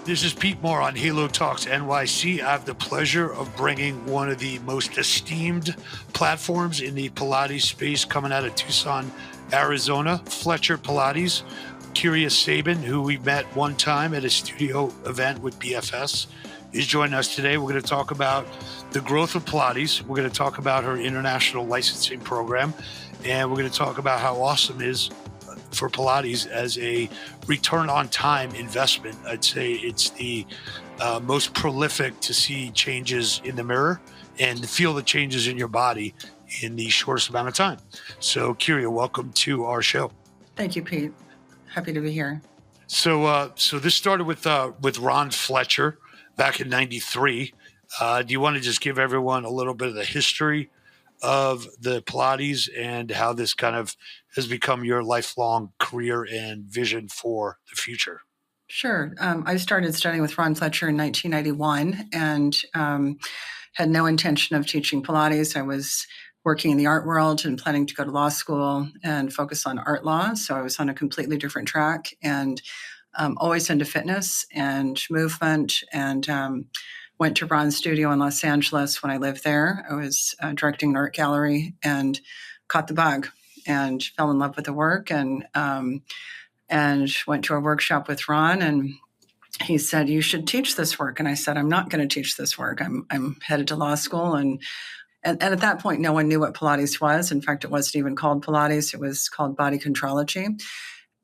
This is Pete Moore on Halo Talks NYC. I have the pleasure of bringing one of the most esteemed platforms in the Pilates space coming out of Tucson, Arizona, Fletcher Pilates. Kyria Sabin, who we met one time at a studio event with BFS, is joining us today. We're going to talk about the growth of Pilates. We're going to talk about her international licensing program, and we're going to talk about how awesome it is for Pilates as a return on time investment. I'd say it's the most prolific to see changes in the mirror and feel the changes in your body in the shortest amount of time. So Kyria, welcome to our show. Thank you, Pete. Happy to be here. So this started with Ron Fletcher back in '93. Do you want to just give everyone a little bit of the history of the Pilates and how this kind of has become your lifelong career and vision for the future? Sure. I started studying with Ron Fletcher in 1991 and had no intention of teaching Pilates. I was working in the art world and planning to go to law school and focus on art law. So I was on a completely different track and always into fitness and movement, and went to Ron's studio in Los Angeles when I lived there. I was directing an art gallery and caught the bug and fell in love with the work, and went to a workshop with Ron, and he said, "You should teach this work." And I said, "I'm not going to teach this work. I'm headed to law school." And at that point, no one knew what Pilates was. In fact, it wasn't even called Pilates. It was called body contrology.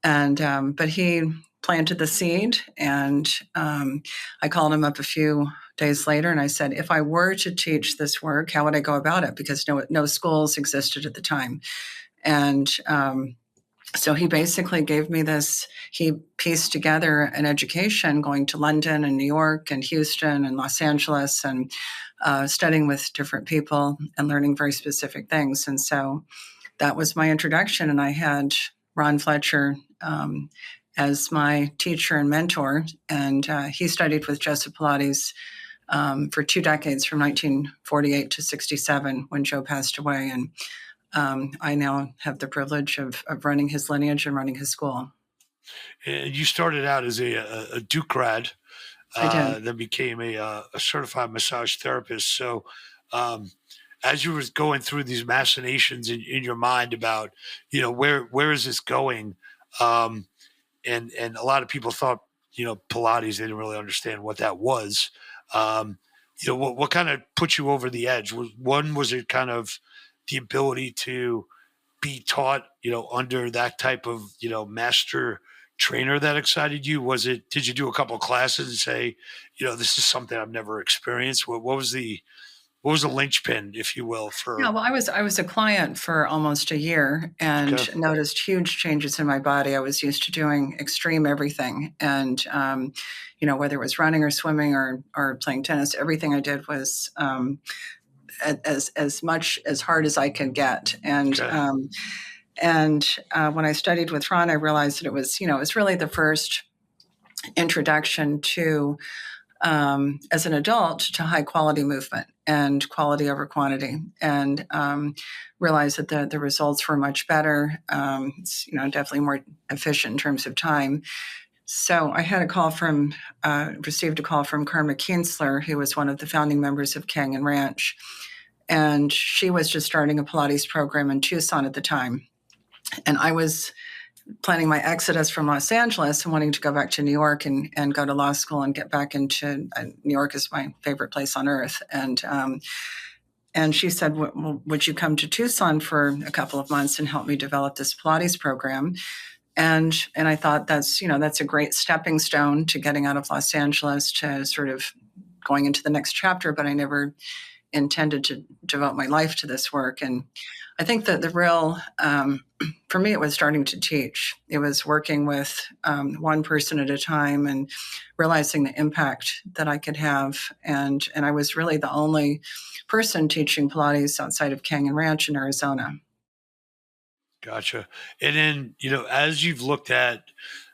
And but he planted the seed, and I called him up a few days later, and I said, "If I were to teach this work, how would I go about it?" Because no schools existed at the time. And so he basically gave me this. He pieced together an education going to London and New York and Houston and Los Angeles, and studying with different people and learning very specific things. And so that was my introduction. And I had Ron Fletcher as my teacher and mentor. And he studied with Joseph Pilates for 2 decades, from 1948 to 67, when Joe passed away. And I now have the privilege of running his lineage and running his school. And you started out as a Duke grad, then became a certified massage therapist. So as you were going through these machinations in your mind about, where is this going? And a lot of people thought, Pilates, they didn't really understand what that was. What kind of put you over the edge? Was it kind of the ability to be taught, under that type of, master trainer that excited you? Did you do a couple of classes and say, this is something I've never experienced? What was the linchpin, if you will, for? Yeah, well, I was a client for almost a year and noticed huge changes in my body. I was used to doing extreme everything. And, whether it was running or swimming or playing tennis, everything I did was as much as hard as I could get. And when I studied with Ron, I realized that it was really the first introduction to, as an adult, to high quality movement and quality over quantity, and realized that the results were much better. It's, definitely more efficient in terms of time. So I had received a call from Karma Kienzler, who was one of the founding members of Kangen Ranch. And she was just starting a Pilates program in Tucson at the time. And I was planning my exodus from Los Angeles and wanting to go back to New York and go to law school and get back into New York is my favorite place on earth. And she said, well, would you come to Tucson for a couple of months and help me develop this Pilates program? And I thought that's a great stepping stone to getting out of Los Angeles to sort of going into the next chapter, but I never intended to devote my life to this work. And I think that the real, for me, it was starting to teach. It was working with one person at a time and realizing the impact that I could have. And I was really the only person teaching Pilates outside of Kangen Ranch in Arizona. Gotcha. And then, as you've looked at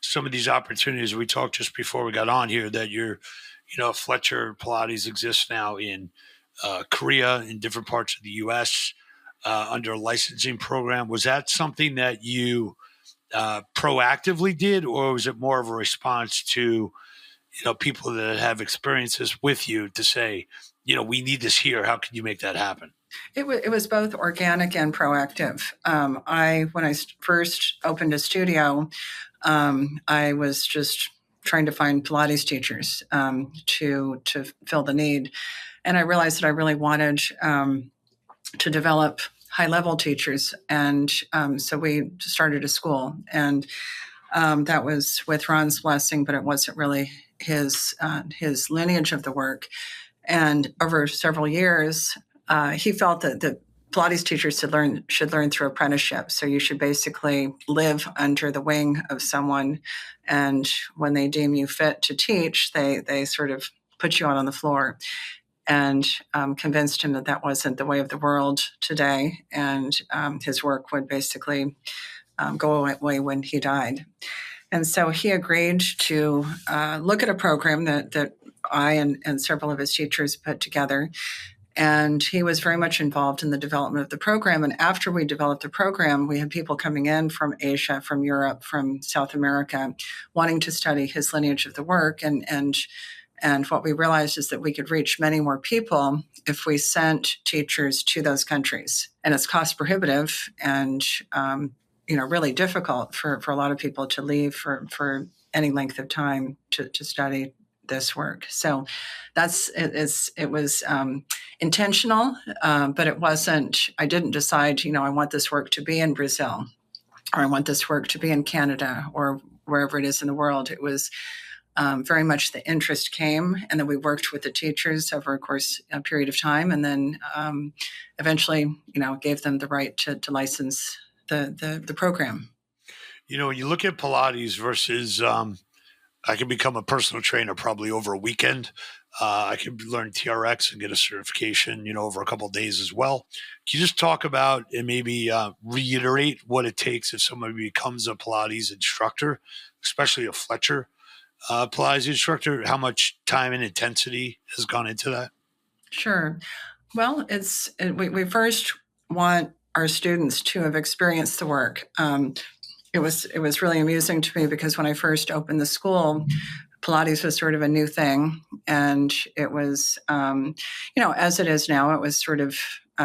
some of these opportunities, we talked just before we got on here that Fletcher Pilates exists now in Korea, in different parts of the U.S., under a licensing program. Was that something that you proactively did, or was it more of a response to, people that have experiences with you to say, we need this here. How can you make that happen? It was both organic and proactive. When I first opened a studio, I was just trying to find Pilates teachers to fill the need, and I realized that I really wanted to develop high level teachers, and so we started a school, and that was with Ron's blessing, but it wasn't really his lineage of the work. And over several years, he felt that the Pilates teachers should learn through apprenticeship. So you should basically live under the wing of someone, and when they deem you fit to teach, they sort of put you out on the floor. And convinced him that that wasn't the way of the world today, and his work would basically go away when he died. And so he agreed to look at a program that I and several of his teachers put together. And he was very much involved in the development of the program. And after we developed the program, we had people coming in from Asia, from Europe, from South America, wanting to study his lineage of the work. And what we realized is that we could reach many more people if we sent teachers to those countries. And it's cost prohibitive and really difficult for a lot of people to leave for any length of time to study this work. So it was intentional, but it wasn't. I didn't decide. I want this work to be in Brazil, or I want this work to be in Canada, or wherever it is in the world. It was very much the interest came, and then we worked with the teachers over, of course, a period of time, and then eventually, gave them the right to license the program. When you look at Pilates versus, I can become a personal trainer probably over a weekend. I could learn TRX and get a certification, over a couple of days as well. Can you just talk about and maybe reiterate what it takes if somebody becomes a Pilates instructor, especially a Fletcher Pilates instructor? How much time and intensity has gone into that? Sure. Well, we first want our students to have experienced the work. It was really amusing to me because when I first opened the school, Pilates was sort of a new thing, and it was, as it is now, it was sort of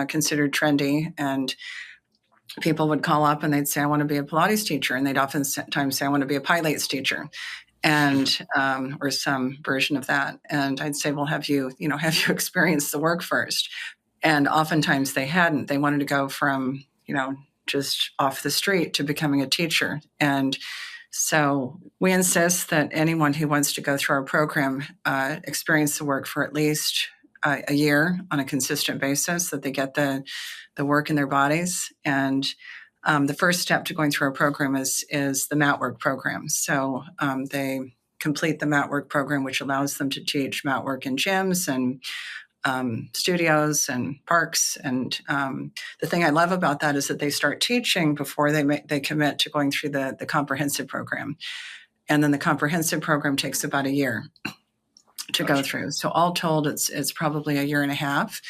considered trendy, and people would call up and they'd say, "I want to be a Pilates teacher," and they'd oftentimes say, "I want to be a Pilates teacher." And or some version of that, and I'd say, "Well, have you experienced the work first?" And oftentimes they hadn't. They wanted to go from just off the street to becoming a teacher. And so we insist that anyone who wants to go through our program experience the work for at least a year on a consistent basis, that they get the work in their bodies. And the first step to going through our program is the mat work program. So they complete the mat work program, which allows them to teach mat work in gyms and studios and parks. And the thing I love about that is that they start teaching before they commit to going through the comprehensive program. And then the comprehensive program takes about a year to go through. So all told, it's probably a year and a half.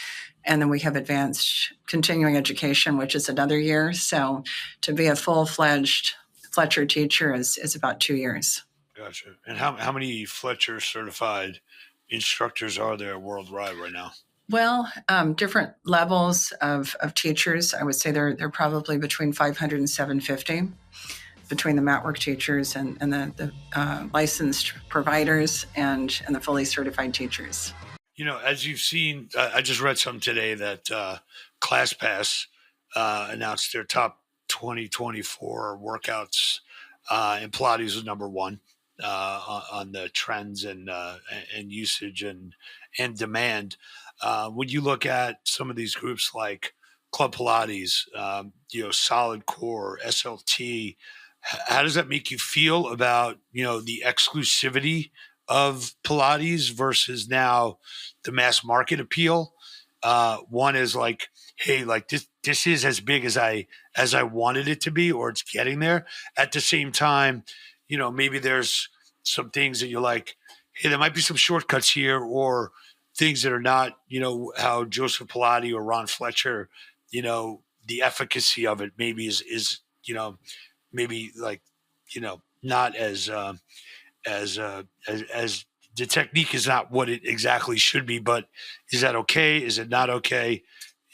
And then we have advanced continuing education, which is another year. So to be a full-fledged Fletcher teacher is about 2 years. Gotcha. And how many Fletcher certified instructors are there worldwide right now? Well, different levels of teachers. I would say they're probably between 500 and 750 between the mat work teachers and the licensed providers and the fully certified teachers. As you've seen, I just read something today that ClassPass announced their top 2024 workouts, and Pilates was number one on the trends and usage and demand. When you look at some of these groups like Club Pilates, Solid Core, SLT, how does that make you feel about the exclusivity of Pilates versus now the mass market appeal? One is like, hey, like this is as big as I wanted it to be, or it's getting there. At the same time, maybe there's some things that you're like, hey, there might be some shortcuts here, or things that are not, how Joseph Pilates or Ron Fletcher, the efficacy of it maybe is maybe like, not as the technique is not what it exactly should be, but is that okay? Is it not okay?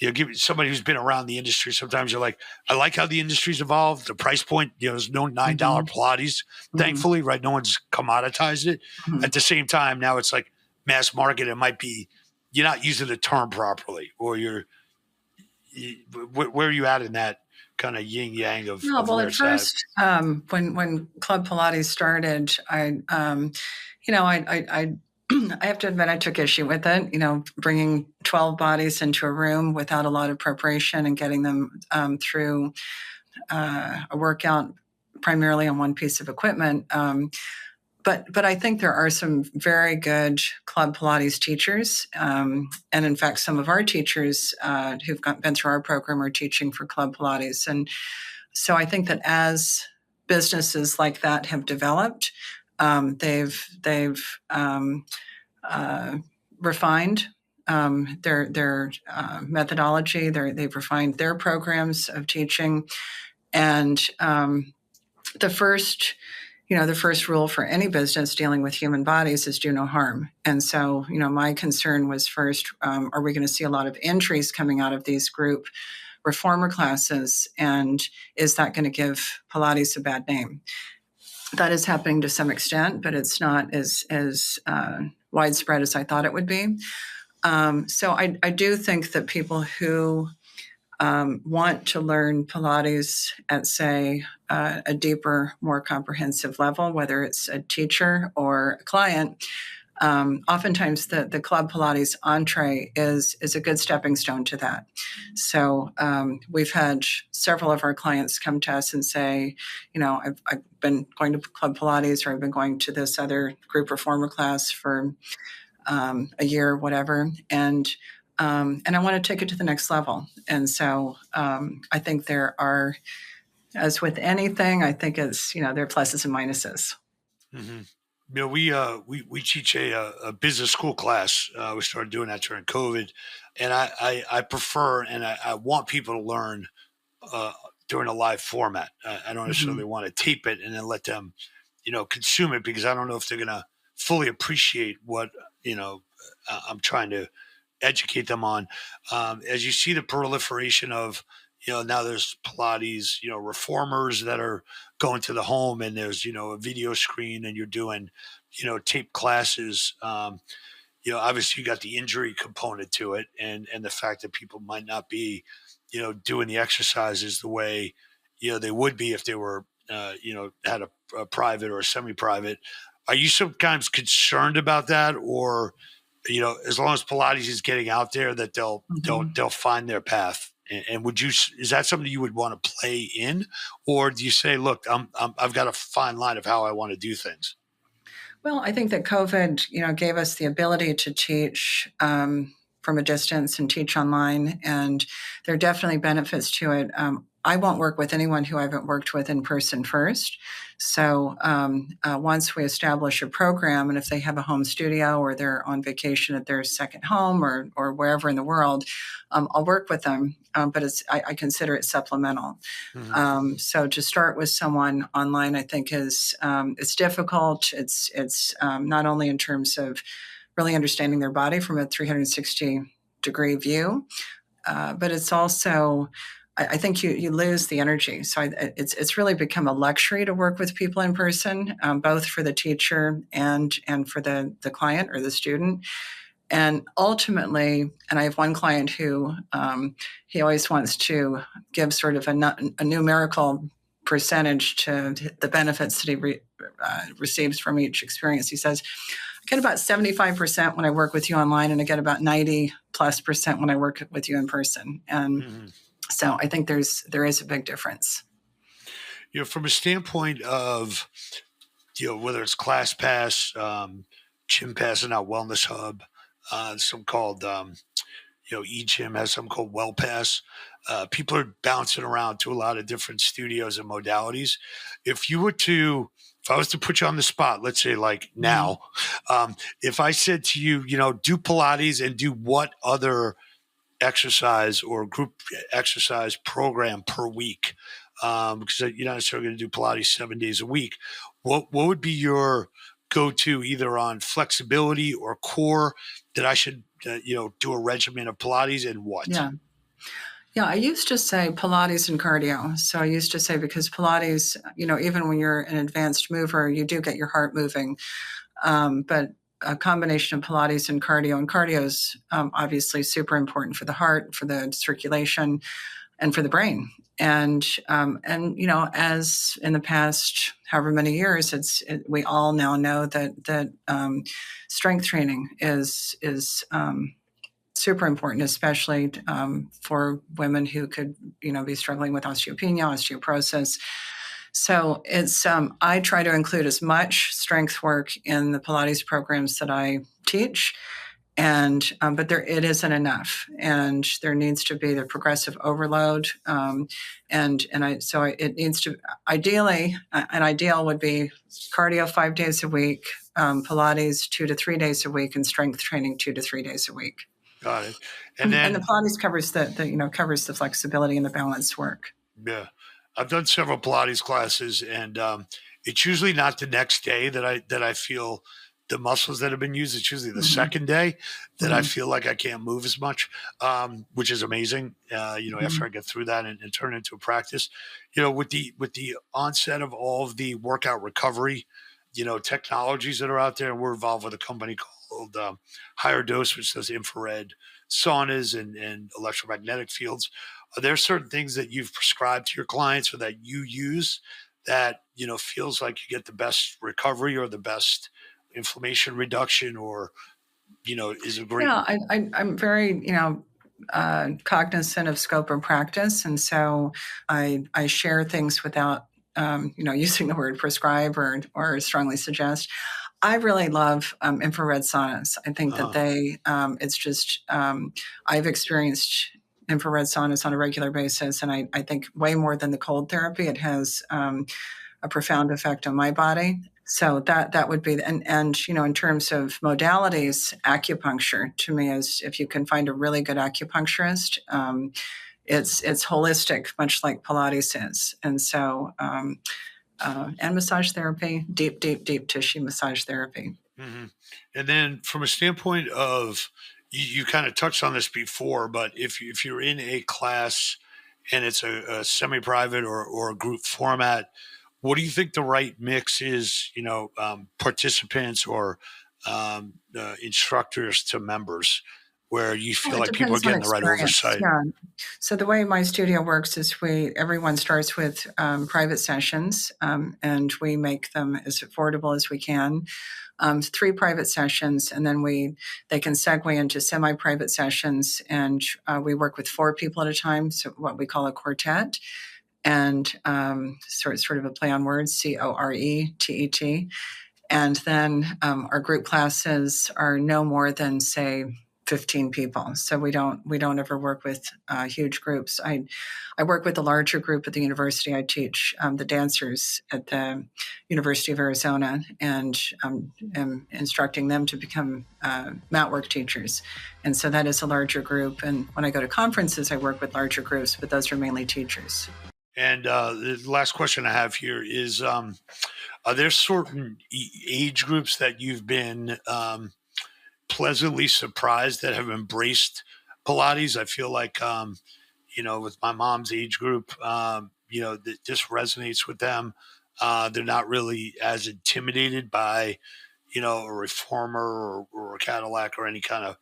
Give somebody who's been around the industry. Sometimes you're like, I like how the industry's evolved. The price point, there's no $9 Pilates, thankfully, right? No one's commoditized it. At the same time, now it's like mass market. It might be you're not using the term properly, or where are you at in that kind of yin yang of well, where at it's at? first, when Club Pilates started, I I have to admit I took issue with it. Bringing 12 bodies into a room without a lot of preparation and getting them through a workout primarily on one piece of equipment. But I think there are some very good Club Pilates teachers, and in fact, some of our teachers who've been through our program are teaching for Club Pilates, and so I think that as businesses like that have developed, they've refined their methodology. They've refined their programs of teaching, and the first rule for any business dealing with human bodies is do no harm. And so, my concern was first, are we going to see a lot of entries coming out of these group reformer classes? And is that going to give Pilates a bad name? That is happening to some extent, but it's not as widespread as I thought it would be. So I do think that people who want to learn Pilates at, say, a deeper, more comprehensive level, whether it's a teacher or a client, oftentimes the Club Pilates entree is a good stepping stone to that. So we've had several of our clients come to us and say, I've been going to Club Pilates, or I've been going to this other group reformer class for a year or whatever, and I want to take it to the next level. And so I think there are, as with anything, I think it's, there are pluses and minuses. Mm-hmm. We teach a business school class. We started doing that during COVID, and I prefer and I want people to learn during a live format. I don't necessarily want to tape it and then let them, consume it, because I don't know if they're going to fully appreciate what I'm trying to educate them on. As you see the proliferation of, now there's Pilates, reformers that are going to the home, and there's, a video screen, and you're doing, tape classes. Obviously you got the injury component to it, and the fact that people might not be, doing the exercises the way, they would be if they were, had a private or a semi-private. Are you sometimes concerned about that, or, as long as Pilates is getting out there, that they'll find their path? And is that something you would want to play in, or do you say, look, I've got a fine line of how I want to do things? Well, I think that COVID, gave us the ability to teach from a distance and teach online, and there are definitely benefits to it. I won't work with anyone who I haven't worked with in person first. So once we establish a program, and if they have a home studio or they're on vacation at their second home or wherever in the world, I'll work with them. But I consider it supplemental. So to start with someone online, I think it's difficult. It's not only in terms of really understanding their body from a 360-degree view, but it's also, I think you lose the energy. So it's really become a luxury to work with people in person, both for the teacher and for the client or the student. And ultimately, and I have one client who he always wants to give sort of a numerical percentage to the benefits that he receives from each experience. He says, I get about 75% when I work with you online, and I get about 90+% when I work with you in person. And so I think there is a big difference. From a standpoint of, whether it's ClassPass, Gym Pass, and now Wellness Hub, some called, eGym has some called Well Pass. People are bouncing around to a lot of different studios and modalities. If I was to put you on the spot, let's say like now, if I said to you, do Pilates and do what other exercise or group exercise program per week, because you're not necessarily going to do Pilates 7 days a week, what would be your go to either on flexibility or core that I should, do a regimen of Pilates and what? Yeah. Yeah, I used to say Pilates and cardio. So I used to say because Pilates, even when you're an advanced mover, you do get your heart moving. But a combination of Pilates and cardio is obviously super important for the heart, for the circulation, and for the brain. And as in the past, however many years, we all now know that strength training is super important, especially for women who could, be struggling with osteopenia, osteoporosis. So it's I try to include as much strength work in the Pilates programs that I teach, and but it isn't enough, and there needs to be the progressive overload, it needs to ideally an ideal would be cardio 5 days a week, Pilates 2 to 3 days a week, and strength training 2 to 3 days a week. Got it. And the Pilates covers covers the flexibility and the balance work. Yeah, I've done several Pilates classes, and it's usually not the next day that I feel the muscles that have been used. It's usually the second day that I feel like I can't move as much, which is amazing. After I get through that and turn it into a practice, with the onset of all of the workout recovery, technologies that are out there, and we're involved with a company called Higher Dose, which does infrared saunas and electromagnetic fields. Are there certain things that you've prescribed to your clients or that you use that, feels like you get the best recovery or the best inflammation reduction, or, is it great? Yeah, I'm very, cognizant of scope of practice. And so I share things without, using the word prescribe or strongly suggest. I really love infrared saunas. I think that it's just, I've experienced infrared saunas on a regular basis. And I think way more than the cold therapy, it has a profound effect on my body. So that would be, and in terms of modalities, acupuncture to me is, if you can find a really good acupuncturist, it's holistic, much like Pilates is. And so, and massage therapy, deep tissue massage therapy. Mm-hmm. And then from a standpoint of, you kind of touched on this before, but if you're in a class and it's a semi-private or a group format, what do you think the right mix is, participants or instructors to members, where you feel like people are getting the right oversight? Yeah. So the way my studio works is everyone starts with private sessions, and we make them as affordable as we can. 3 private sessions, and then they can segue into semi-private sessions, and we work with 4 people at a time, so what we call a quartet, and sort of a play on words, CORETET. And then our group classes are no more than, say, 15 people. So we don't ever work with huge groups. I work with a larger group at the university. I teach the dancers at the University of Arizona, and am instructing them to become mat work teachers. And so that is a larger group. And when I go to conferences, I work with larger groups, but those are mainly teachers. And the last question I have here is, are there certain age groups that you've been pleasantly surprised that have embraced Pilates? I feel like, with my mom's age group, that this resonates with them. They're not really as intimidated by, a reformer or a Cadillac or any kind of,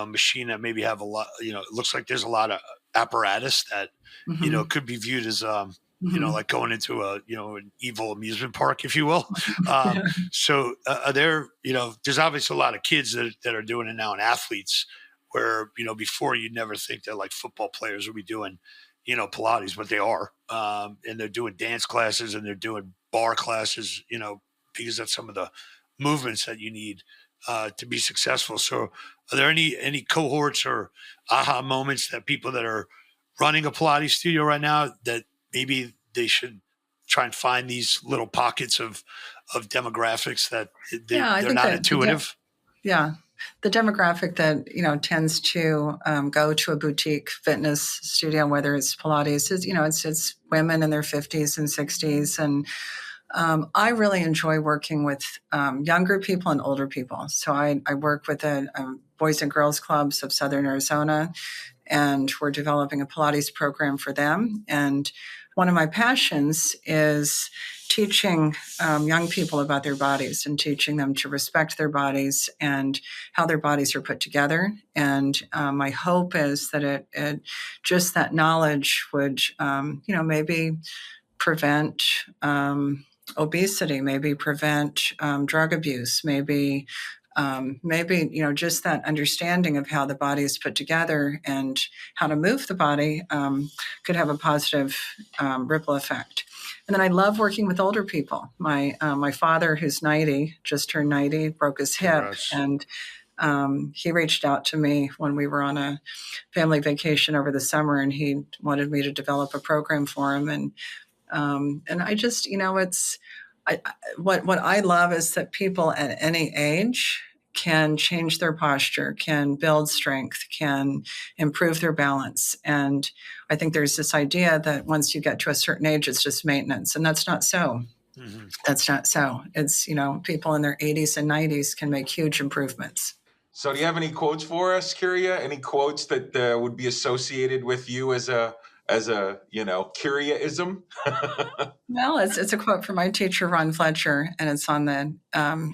machine that maybe have a lot, it looks like there's a lot of apparatus that, could be viewed as, like going into an evil amusement park, if you will. So there's obviously a lot of kids that are doing it now, and athletes where, before you'd never think that like football players would be doing, Pilates, but they are. And they're doing dance classes and they're doing bar classes, because that's some of the movements that you need to be successful. So are there any cohorts or aha moments that people that are running a Pilates studio right now that maybe they should try and find these little pockets of demographics that they're not intuitive? The demographic that, tends to go to a boutique fitness studio, whether it's Pilates, is, it's women in their 50s and 60s. And I really enjoy working with younger people and older people. So I work with the Boys and Girls Clubs of Southern Arizona, and we're developing a Pilates program for them. And one of my passions is teaching young people about their bodies and teaching them to respect their bodies and how their bodies are put together. And my hope is that it just that knowledge would, maybe prevent obesity, maybe prevent drug abuse, maybe just that understanding of how the body is put together and how to move the body could have a positive ripple effect. And then I love working with older people. My father, who's 90, just turned 90, broke his hip. Congrats. And he reached out to me when we were on a family vacation over the summer, and he wanted me to develop a program for him. And I just, what I love is that people at any age can change their posture, can build strength, can improve their balance. And I think there's this idea that once you get to a certain age, it's just maintenance. And that's not so. Mm-hmm. That's not so. It's, people in their 80s and 90s can make huge improvements. So do you have any quotes for us, Kyria? Any quotes that would be associated with you as a Kyria-ism? Well, it's a quote from my teacher, Ron Fletcher, and it's on the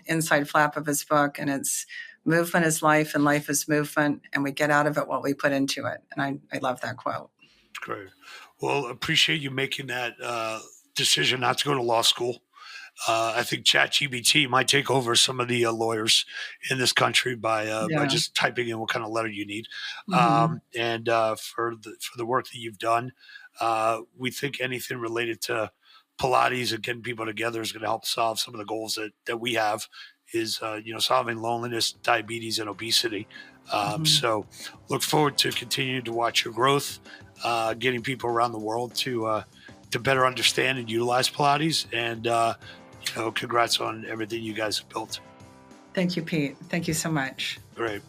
inside flap of his book, and it's movement is life and life is movement, and we get out of it what we put into it. And I love that quote. Great. Well, appreciate you making that decision not to go to law school. I think ChatGPT might take over some of the lawyers in this country by just typing in what kind of letter you need. Mm-hmm. And for the work that you've done, we think anything related to Pilates and getting people together is going to help solve some of the goals that we have. Is solving loneliness, diabetes, and obesity. So look forward to continuing to watch your growth, getting people around the world to better understand and utilize Pilates, and congrats on everything you guys have built. Thank you, Pete. Thank you so much. Great.